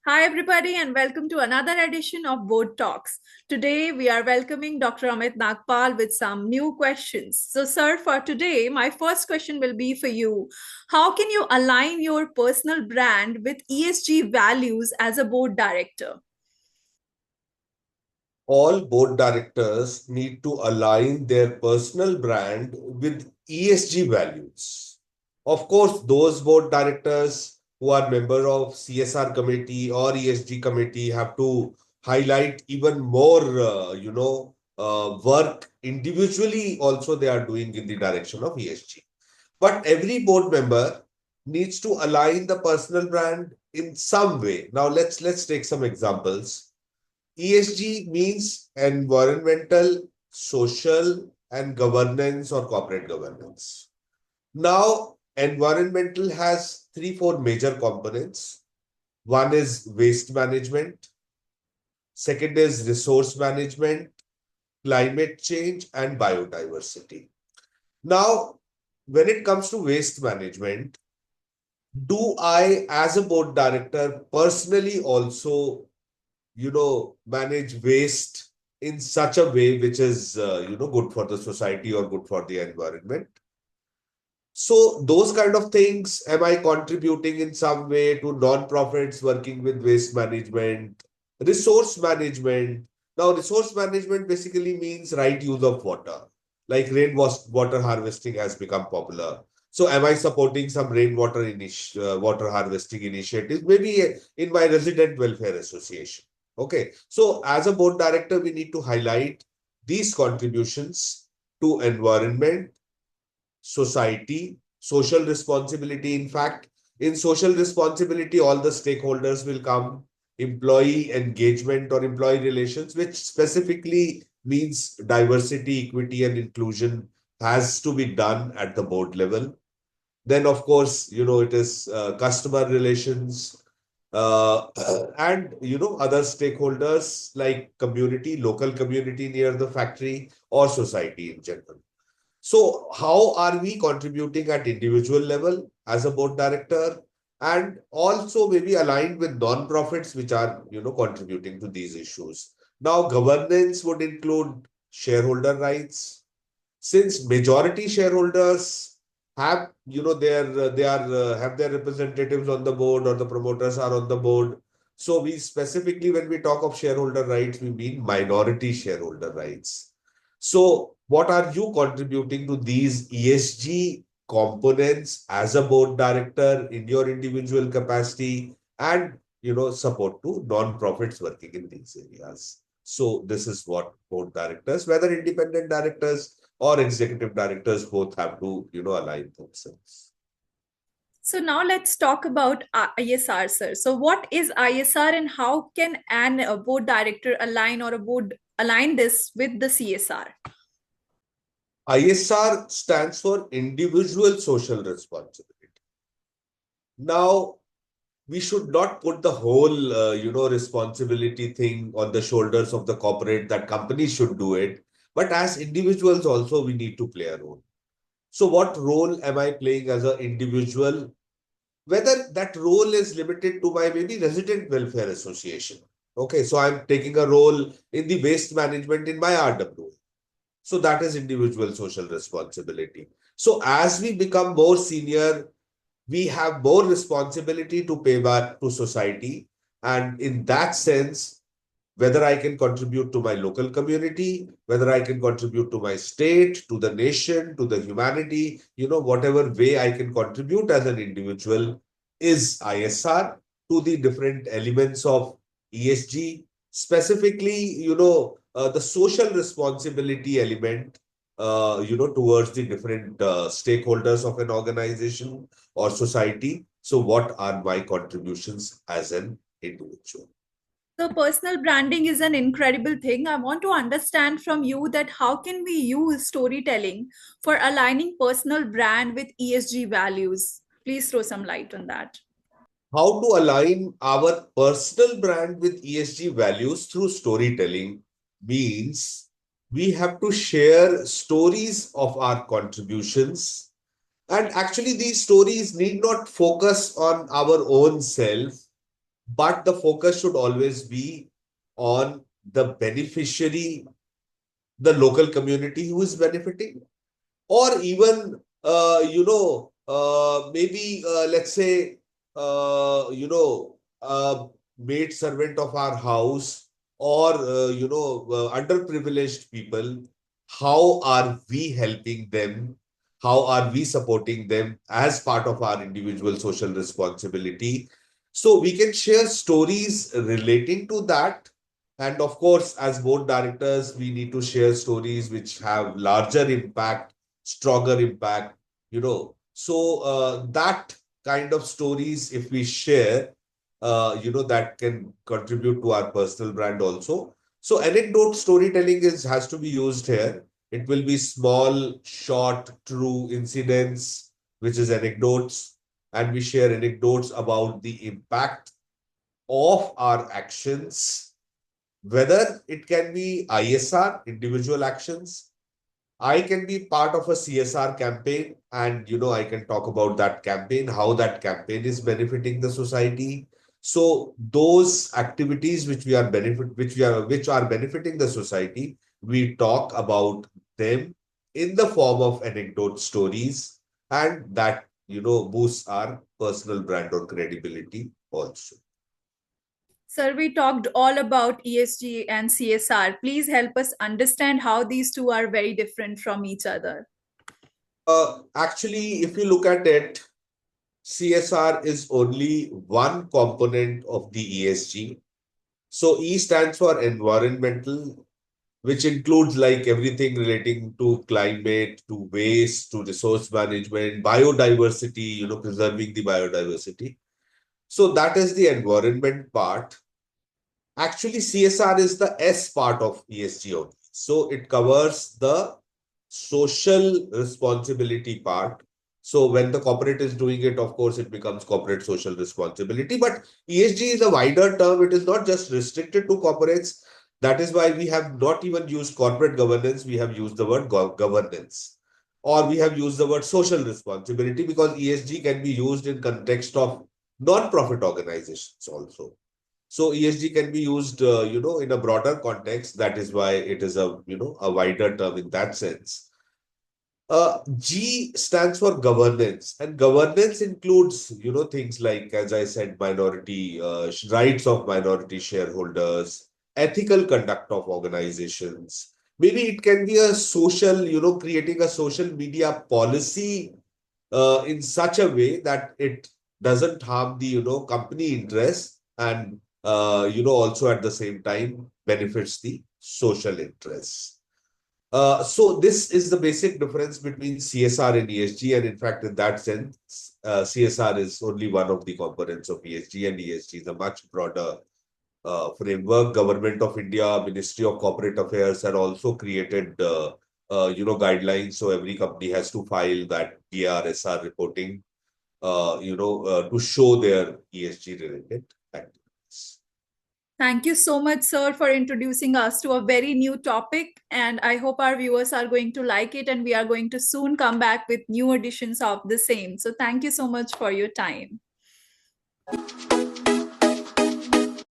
Hi, everybody, and welcome to another edition of Board Talks. Today, we are welcoming Dr. Amit Nagpal with some new questions. So, sir, for today, my first question will be for you. How can you align your personal brand with ESG values as a board director? All board directors need to align their personal brand with ESG values. Of course, those board directors who are member of CSR committee or ESG committee have to highlight even more, work individually also they are doing in the direction of ESG. But every board member needs to align the personal brand in some way. Now let's take some examples. ESG means environmental, social, and governance or corporate governance. Now, environmental has three, four major components. One is waste management, second is resource management, climate change, and biodiversity. Now, when it comes to waste management, do I, as a board director, personally also manage waste in such a way which is good for the society or good for the environment? So those kind of things, am I contributing in some way to non-profits working with waste management? Resource management. Now resource management basically means right use of water, like rainwater harvesting has become popular. So am I supporting some water harvesting initiatives, maybe in my resident welfare association? Okay, so as a board director, we need to highlight these contributions to environment, society, social responsibility. In fact, in social responsibility, all the stakeholders will come, employee engagement or employee relations, which specifically means diversity, equity, and inclusion has to be done at the board level. Then, of course, it is customer relations, uh, and other stakeholders like community, local community near the factory or society in general. So how are we contributing at individual level as a board director, and also maybe aligned with non-profits which are, contributing to these issues? Now, governance would include shareholder rights. Since majority shareholders have, they are have their representatives on the board or the promoters are on the board. So we specifically, when we talk of shareholder rights, we mean minority shareholder rights. So what are you contributing to these ESG components as a board director in your individual capacity, and support to non-profits working in these areas? So this is what board directors, whether independent directors or executive directors, both have to align themselves. So, now let's talk about ISR, sir. So, what is ISR and how can a board director align or a board align this with the CSR? ISR stands for individual social responsibility. Now, we should not put the whole responsibility thing on the shoulders of the corporate, that companies should do it, but as individuals also we need to play a role. So what role am I playing as an individual? Whether that role is limited to my maybe resident welfare association. Okay, so I'm taking a role in the waste management in my RW. So that is individual social responsibility. So as we become more senior, we have more responsibility to pay back to society. And in that sense, whether I can contribute to my local community, whether I can contribute to my state, to the nation, to the humanity, whatever way I can contribute as an individual is ISR to the different elements of ESG, specifically, the social responsibility element, towards the different stakeholders of an organization or society. So what are my contributions as an individual? So personal branding is an incredible thing. I want to understand from you that how can we use storytelling for aligning personal brand with ESG values? Please throw some light on that. How to align our personal brand with ESG values through storytelling means we have to share stories of our contributions. And actually, these stories need not focus on our own self, but the focus should always be on the beneficiary, the local community who is benefiting, or even maybe let's say maid servant of our house, or underprivileged people. How are we helping them? How are we supporting them as part of our individual social responsibility? So we can share stories relating to that. And of course, as board directors, we need to share stories which have larger impact, stronger impact, So that kind of stories, if we share, that can contribute to our personal brand also. So anecdote storytelling has to be used here. It will be small, short, true incidents, which is anecdotes, and we share anecdotes about the impact of our actions, whether it can be ISR, individual actions. I can be part of a CSR campaign, and I can talk about that campaign, how that campaign is benefiting the society. So those activities which are benefiting the society, we talk about them in the form of anecdote stories, and that boosts our personal brand or credibility also. Sir, we talked all about ESG and CSR. Please help us understand how these two are very different from each other. Actually, if you look at it, CSR is only one component of the ESG. So E stands for environmental, which includes like everything relating to climate, to waste, to resource management, biodiversity, preserving the biodiversity. So that is the environment part. Actually, CSR is the S part of ESG only. So it covers the social responsibility part. So when the corporate is doing it, of course, it becomes corporate social responsibility. But ESG is a wider term. It is not just restricted to corporates. That is why we have not even used corporate governance. We have used the word governance, or we have used the word social responsibility, because ESG can be used in context of non-profit organizations also. So ESG can be used, in a broader context. That is why it is a wider term in that sense. G stands for governance, and governance includes, things like, as I said, minority rights of minority shareholders, ethical conduct of organizations. Maybe it can be a social, creating a social media policy in such a way that it doesn't harm the company interests, and also at the same time benefits the social interests. So this is the basic difference between CSR and ESG, and in fact, in that sense, CSR is only one of the components of ESG, and ESG is a much broader framework. Government of India, Ministry of Corporate Affairs had also created guidelines. So every company has to file that DRSR reporting, to show their ESG related activities. Thank you so much, sir, for introducing us to a very new topic. And I hope our viewers are going to like it, and we are going to soon come back with new editions of the same. So, thank you so much for your time.